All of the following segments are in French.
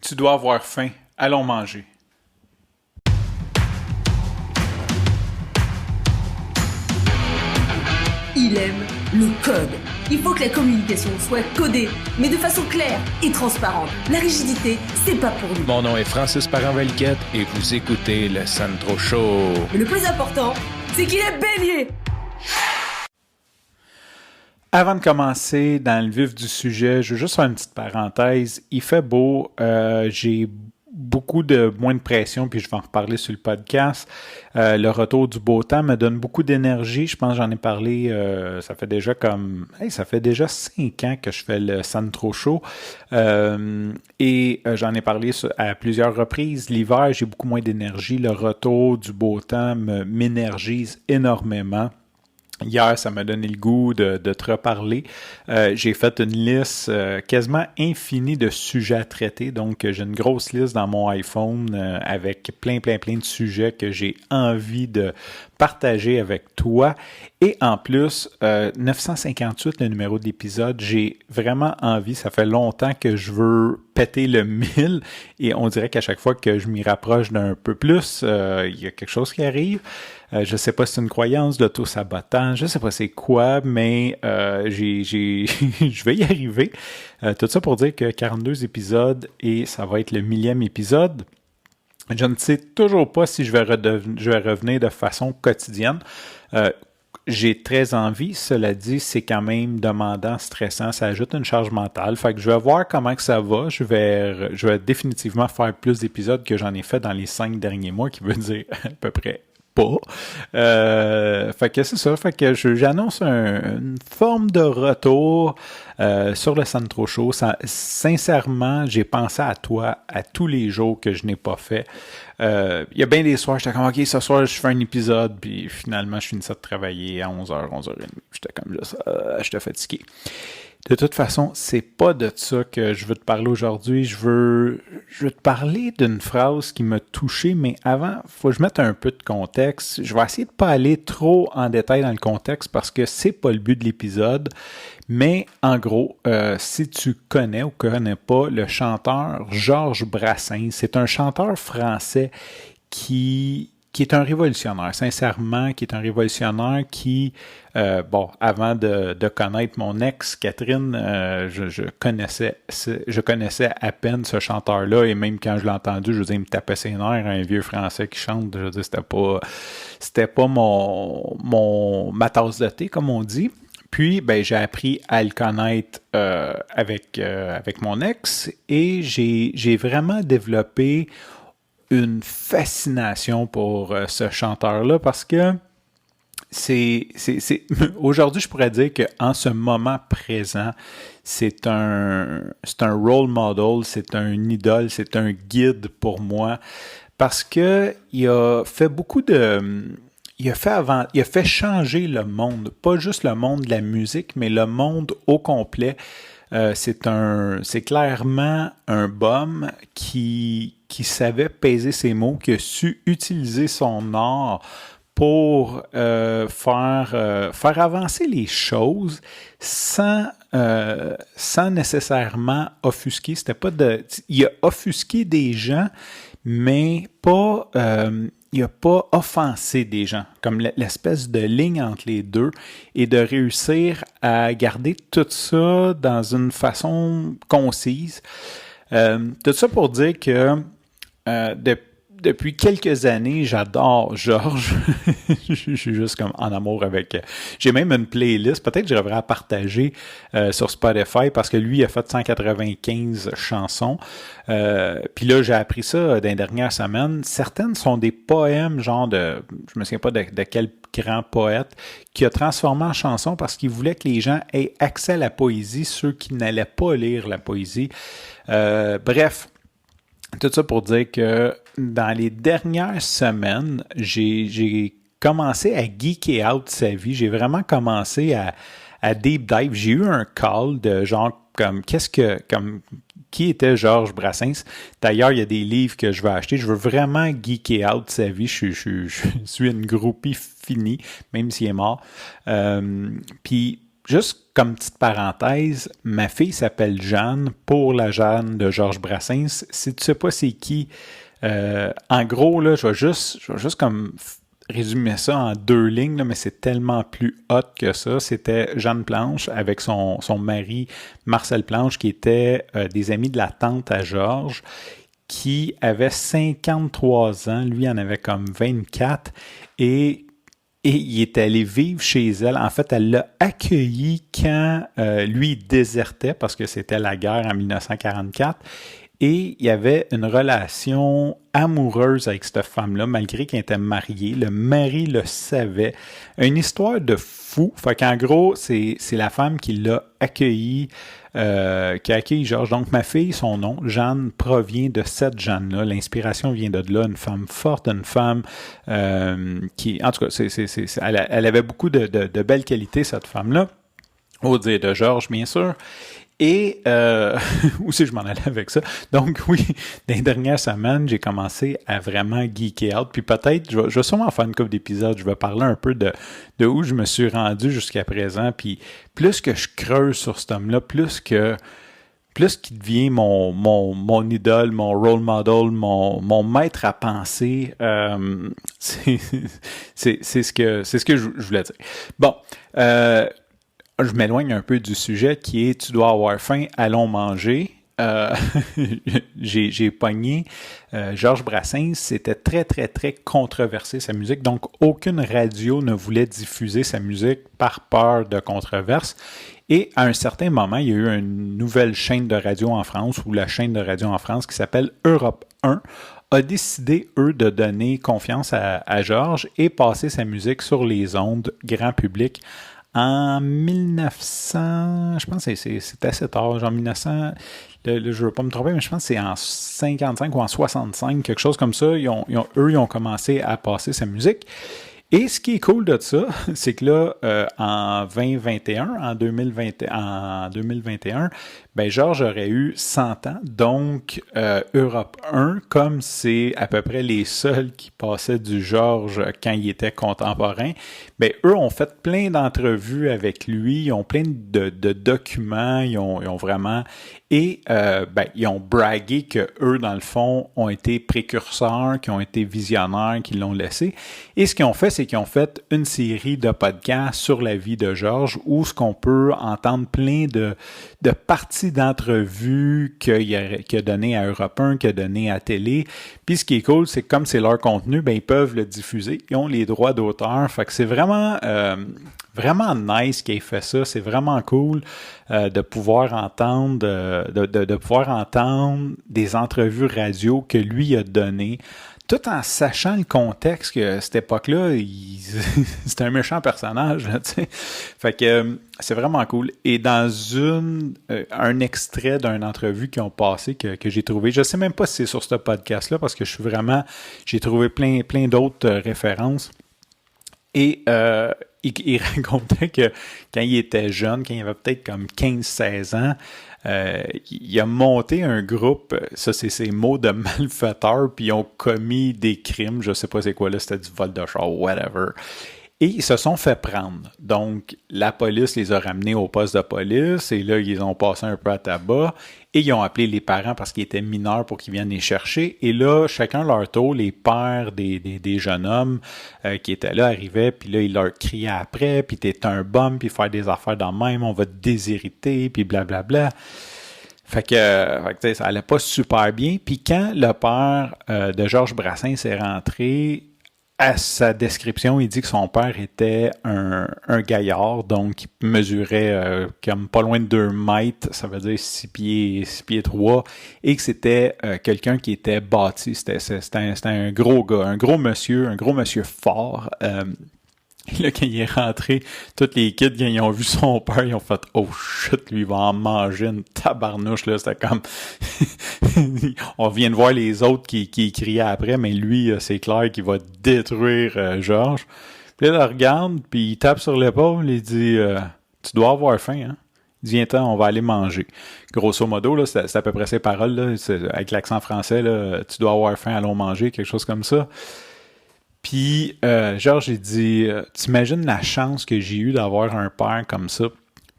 Tu dois avoir faim. Allons manger. Il aime le code. Il faut que la communication soit codée, mais de façon claire et transparente. La rigidité, c'est pas pour nous. Mon nom est Francis Parent-Valquette et vous écoutez le Sandro Show. Mais le plus important, c'est qu'il est bélier. Avant de commencer dans le vif du sujet, je veux juste faire une petite parenthèse. Il fait beau, j'ai beaucoup moins de pression, puis je vais en reparler sur le podcast. Le retour du beau temps me donne beaucoup d'énergie. Je pense que j'en ai parlé, ça fait déjà 5 ans que je fais le Sandro Show. Et j'en ai parlé à plusieurs reprises. L'hiver, j'ai beaucoup moins d'énergie. Le retour du beau temps m'énergise énormément. Hier, ça m'a donné le goût de te reparler. J'ai fait une liste quasiment infinie de sujets à traiter. Donc, j'ai une grosse liste dans mon iPhone avec plein de sujets que j'ai envie de partager avec toi. Et en plus, 958, le numéro de l'épisode, j'ai vraiment envie, ça fait longtemps que je veux péter le 1000 et on dirait qu'à chaque fois que je m'y rapproche d'un peu plus, il y a quelque chose qui arrive. Je ne sais pas si c'est une croyance d'auto-sabotage, je ne sais pas c'est quoi, mais je vais y arriver. Tout ça pour dire que 42 épisodes et ça va être le 1000e épisode. Je ne sais toujours pas si je vais revenir de façon quotidienne. J'ai très envie, cela dit, c'est quand même demandant, stressant, ça ajoute une charge mentale. Fait que je vais voir comment que ça va. Je vais définitivement faire plus d'épisodes que j'en ai fait dans les 5 derniers mois, qui veut dire à peu près pas. Fait que c'est ça. Fait que j'annonce une forme de retour sur le Sandro Show. Sincèrement, j'ai pensé à toi à tous les jours que je n'ai pas fait. Il y a bien des soirs, j'étais comme, OK, ce soir, je fais un épisode, puis finalement, je finissais de travailler à 11h, 11h30. J'étais comme, j'étais fatigué. De toute façon, c'est pas de ça que je veux te parler aujourd'hui. Je veux te parler d'une phrase qui m'a touché, mais avant, faut que je mette un peu de contexte. Je vais essayer de pas aller trop en détail dans le contexte parce que c'est pas le but de l'épisode. Mais en gros, si tu connais ou connais pas le chanteur Georges Brassens, c'est un chanteur français qui est un révolutionnaire, sincèrement, qui est un révolutionnaire qui, avant de connaître mon ex, Catherine, je connaissais à peine ce chanteur-là, et même quand je l'ai entendu, je veux dire, il me tapait ses nerfs, un vieux français qui chante, je veux dire, c'était pas ma tasse de thé, comme on dit. Puis, j'ai appris à le connaître avec mon ex, et j'ai vraiment développé une fascination pour ce chanteur-là parce que c'est aujourd'hui, je pourrais dire qu'en ce moment présent, c'est un role model, c'est un idole, c'est un guide pour moi parce que il a fait il a fait changer le monde, pas juste le monde de la musique, mais le monde au complet. C'est clairement un bum qui savait peser ses mots, qui a su utiliser son art pour faire avancer les choses sans nécessairement offusquer. Il a offusqué des gens, mais pas il n'a pas offensé des gens, comme l'espèce de ligne entre les deux, et de réussir à garder tout ça dans une façon concise. Tout ça pour dire que depuis quelques années, j'adore Georges. Je suis juste comme en amour avec... J'ai même une playlist, peut-être que je devrais la partager sur Spotify, parce que lui, il a fait 195 chansons. Puis là, j'ai appris ça dans les dernières semaines. Certaines sont des poèmes, genre de... Je me souviens pas de quel grand poète, qui a transformé en chanson parce qu'il voulait que les gens aient accès à la poésie, ceux qui n'allaient pas lire la poésie. Bref, tout ça pour dire que dans les dernières semaines, j'ai commencé à geeker out sa vie. J'ai vraiment commencé à deep dive. J'ai eu un call de genre qui était Georges Brassens. D'ailleurs, il y a des livres que je vais acheter. Je veux vraiment geeker out sa vie. Je suis une groupie finie, même s'il est mort. Puis juste comme petite parenthèse, ma fille s'appelle Jeanne pour la Jeanne de Georges Brassens. Si tu sais pas c'est qui, en gros, là, je vais juste comme résumer ça en 2 lignes, là, mais c'est tellement plus hot que ça. C'était Jeanne Planche avec son mari Marcel Planche, qui étaient des amis de la tante à Georges, qui avait 53 ans. Lui en avait comme 24. Et il est allé vivre chez elle. En fait, elle l'a accueilli quand lui il désertait, parce que c'était la guerre en 1944. Et il y avait une relation amoureuse avec cette femme-là, malgré qu'elle était mariée. Le mari le savait. Une histoire de fou. Fait qu'en gros, c'est la femme qui l'a accueilli, qui a accueilli Georges. Donc, ma fille, son nom, Jeanne, provient de cette Jeanne-là. L'inspiration vient de là. Une femme forte, une femme qui... En tout cas, elle avait beaucoup de belles qualités, cette femme-là. Au dire de Georges, bien sûr. Et où c'est que je m'en allais avec ça? Donc oui, dans les dernières semaines, j'ai commencé à vraiment geeker out. Puis peut-être, je vais sûrement faire une couple d'épisodes, je vais parler un peu de où je me suis rendu jusqu'à présent. Puis plus que je creuse sur cet homme-là, plus qu'il devient mon idole, mon role model, mon maître à penser, c'est ce que je voulais dire. Bon, je m'éloigne un peu du sujet qui est « Tu dois avoir faim, allons manger ». J'ai pogné Georges Brassens, c'était très, très, très controversé sa musique. Donc, aucune radio ne voulait diffuser sa musique par peur de controverse. Et à un certain moment, il y a eu une nouvelle chaîne de radio en France, ou la chaîne de radio en France qui s'appelle Europe 1, a décidé, eux, de donner confiance à Georges et passer sa musique sur les ondes grand public. En 1900, je pense que c'est assez tard, genre 1900, je ne veux pas me tromper, mais je pense que c'est en 55 ou en 65, quelque chose comme ça, eux, ils ont commencé à passer sa musique. Et ce qui est cool de ça, c'est que là, en 2021, ben Georges aurait eu 100 ans, donc Europe 1, comme c'est à peu près les seuls qui passaient du Georges quand il était contemporain, ben eux ont fait plein d'entrevues avec lui, ils ont plein de documents, ils ont vraiment... Et ils ont bragué que eux, dans le fond, ont été précurseurs, qui ont été visionnaires, qui l'ont laissé. Et ce qu'ils ont fait, c'est qu'ils ont fait une série de podcasts sur la vie de Georges, où ce qu'on peut entendre plein de parties d'entrevues qu'il a donné à Europe 1, qu'il a donné à télé. Puis ce qui est cool, c'est que comme c'est leur contenu, ben ils peuvent le diffuser. Ils ont les droits d'auteur. Fait que c'est vraiment nice qu'il ait fait ça. C'est vraiment cool de pouvoir entendre de pouvoir entendre des entrevues radio que lui a données, tout en sachant le contexte que cette époque-là, c'était un méchant personnage, là, tu sais. Fait que c'est vraiment cool. Et dans un extrait d'une entrevue qu'ils ont passé que j'ai trouvé, je sais même pas si c'est sur ce podcast-là, parce que j'ai trouvé plein d'autres références. Et il racontait que quand il était jeune, quand il avait peut-être comme 15-16 ans, il a monté un groupe, ça c'est ses mots, de malfaiteurs, puis ils ont commis des crimes, je sais pas c'est quoi là, c'était du vol de char, whatever. Et ils se sont fait prendre. Donc, la police les a ramenés au poste de police, et là, ils ont passé un peu à tabac, et ils ont appelé les parents parce qu'ils étaient mineurs pour qu'ils viennent les chercher. Et là, chacun leur tour, les pères des jeunes hommes qui étaient là arrivaient, puis là, ils leur criaient après, puis t'es un bum, puis faire des affaires dans le même, on va te déshériter, puis blablabla. Fait que ça allait pas super bien. Puis quand le père de Georges Brassens est rentré, à sa description, il dit que son père était un gaillard, donc il mesurait comme pas loin de 2 mètres, ça veut dire 6 pieds 3, et que c'était quelqu'un qui était bâti. C'était un gros gars, un gros monsieur fort. Et là, quand il est rentré, tous les kids, quand ils ont vu son père, ils ont fait « Oh shit, lui, il va en manger une tabarnouche. » Là, c'était comme... On vient de voir les autres qui criaient après, mais lui, c'est clair qu'il va détruire Georges. Puis là, il regarde, puis il tape sur l'épaule, il dit « Tu dois avoir faim, hein? » Il dit « Viens-t'en, on va aller manger. » Grosso modo, là, c'est à peu près ces paroles, là, avec l'accent français, là, « Tu dois avoir faim, allons manger », quelque chose comme ça. Puis, Georges, il dit « T'imagines la chance que j'ai eue d'avoir un père comme ça? »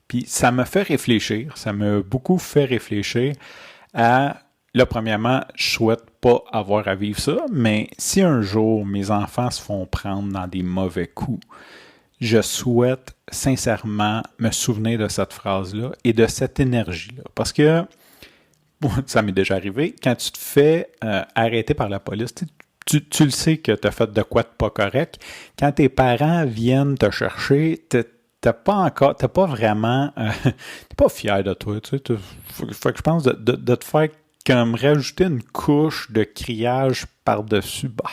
Puis ça m'a fait réfléchir, ça m'a beaucoup fait réfléchir à, là, premièrement, je souhaite pas avoir à vivre ça, mais si un jour mes enfants se font prendre dans des mauvais coups, je souhaite sincèrement me souvenir de cette phrase-là et de cette énergie-là. Parce que, ça m'est déjà arrivé, quand tu te fais arrêter par la police, tu le sais que tu as fait de quoi de pas correct. Quand tes parents viennent te chercher, t'as pas vraiment, t'es pas fier de toi. Tu sais, faut que je pense de te faire comme rajouter une couche de criage par-dessus. Bah,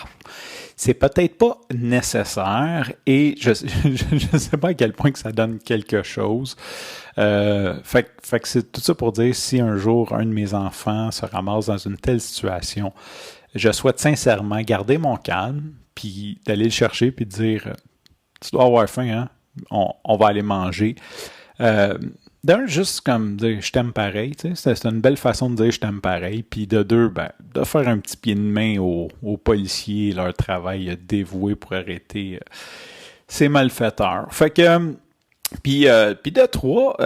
c'est peut-être pas nécessaire et je sais pas à quel point que ça donne quelque chose. Fait que c'est tout ça pour dire, si un jour un de mes enfants se ramasse dans une telle situation, je souhaite sincèrement garder mon calme, puis d'aller le chercher, puis de dire, tu dois avoir faim, hein? On va aller manger. D'un, juste comme dire je t'aime pareil, tu sais, c'est une belle façon de dire je t'aime pareil. Puis de deux, ben, de faire un petit pied de main aux policiers, leur travail dévoué pour arrêter ces malfaiteurs. Fait que, puis de trois,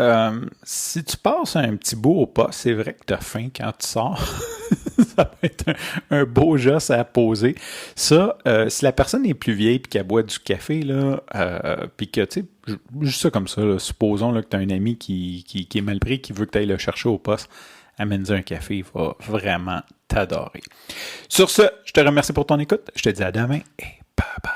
si tu passes un petit bout au poste, c'est vrai que t'as faim quand tu sors. Ça va être un beau geste à poser. Ça, si la personne est plus vieille puis qu'elle boit du café, là, puis que, tu sais, juste ça comme ça, là, supposons là, que tu as un ami qui est mal pris, qui veut que tu ailles le chercher au poste, amène-lui un café, il va vraiment t'adorer. Sur ce, je te remercie pour ton écoute. Je te dis à demain et bye bye.